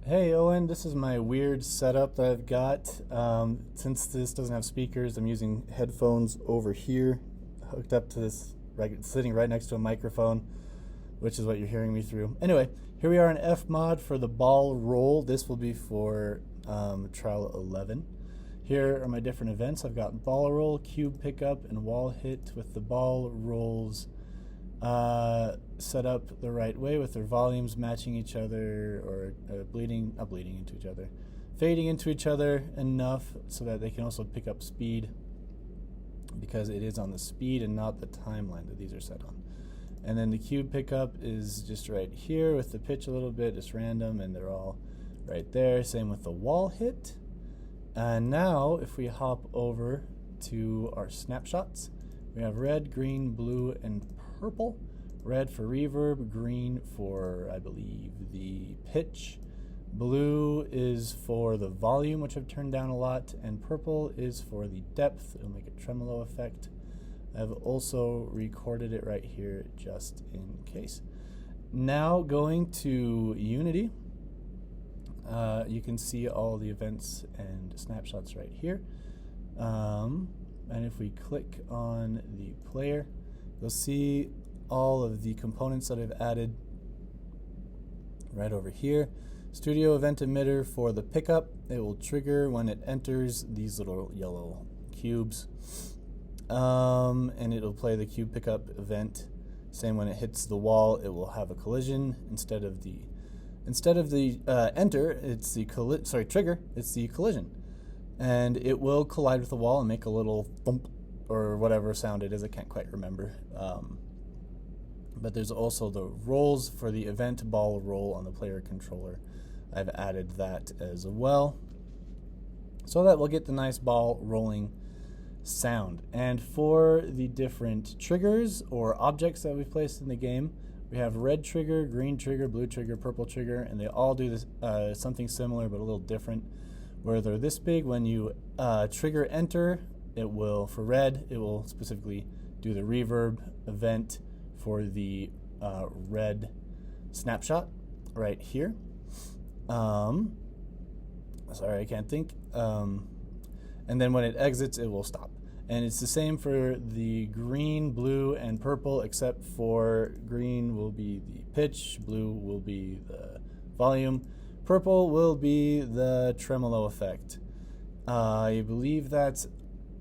Hey Owen, this is my weird setup that I've got. Since this doesn't have speakers, I'm using headphones over here, hooked up to this, sitting right next to a microphone, which is what you're hearing me through. Anyway, here we are in F mod for the ball roll. This will be for trial 11. Here are my different events. I've got ball roll, cube pickup, and wall hit with the ball rolls set up the right way with their volumes matching each other or not bleeding into each other, fading into each other enough so that they can also pick up speed, because it is on the speed and not the timeline that these are set on. And then the cube pickup is just right here with the pitch a little bit, just random, and they're all right there. Same with the wall hit. And now if we hop over to our snapshots, we have red, green, blue, and purple. Red for reverb, green for, I believe, the pitch. Blue is for the volume, which I've turned down a lot, and purple is for the depth. It'll make a tremolo effect. I've also recorded it right here just in case. Now going to Unity, you can see all the events and snapshots right here. And if we click on the player, you'll see all of the components that I've added right over here. Studio event emitter for the pickup. It will trigger when it enters these little yellow cubes. And it'll play the cube pickup event. Same when it hits the wall, it will have a collision instead of the enter. It's the trigger. It's the collision, and it will collide with the wall and make a little thump or whatever sound it is. I can't quite remember. But there's also the rolls for the event ball roll on the player controller. I've added that as well, so that we'll get the nice ball rolling sound. And for the different triggers or objects that we've placed in the game, we have red trigger, green trigger, blue trigger, purple trigger, and they all do this something similar but a little different. Where they're this big, when you trigger enter, it will, for red, it will specifically do the reverb event for the red snapshot right here. Sorry, I can't think. And then when it exits, it will stop. And it's the same for the green, blue, and purple, except for green will be the pitch, blue will be the volume, purple will be the tremolo effect. I believe that's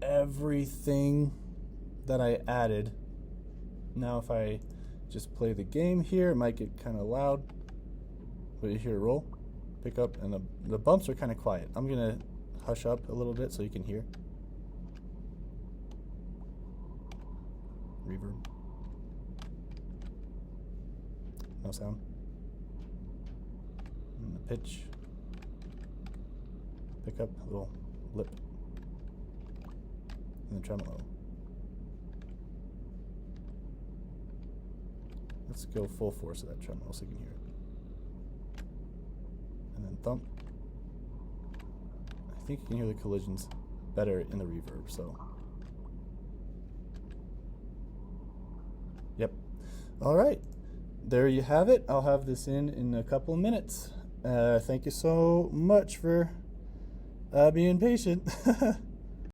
everything that I added. Now if I just play the game here, it might get kind of loud, but you hear it roll, pick up, and the bumps are kind of quiet. I'm going to hush up a little bit so you can hear. Reverb. No sound. And the pitch. Pick up, a little lip. And the tremolo. Let's go full force of that tremolo so you can hear it. And then thump. I think you can hear the collisions better in the reverb, so. Yep. All right. There you have it. I'll have this in a couple of minutes. Thank you so much for being patient.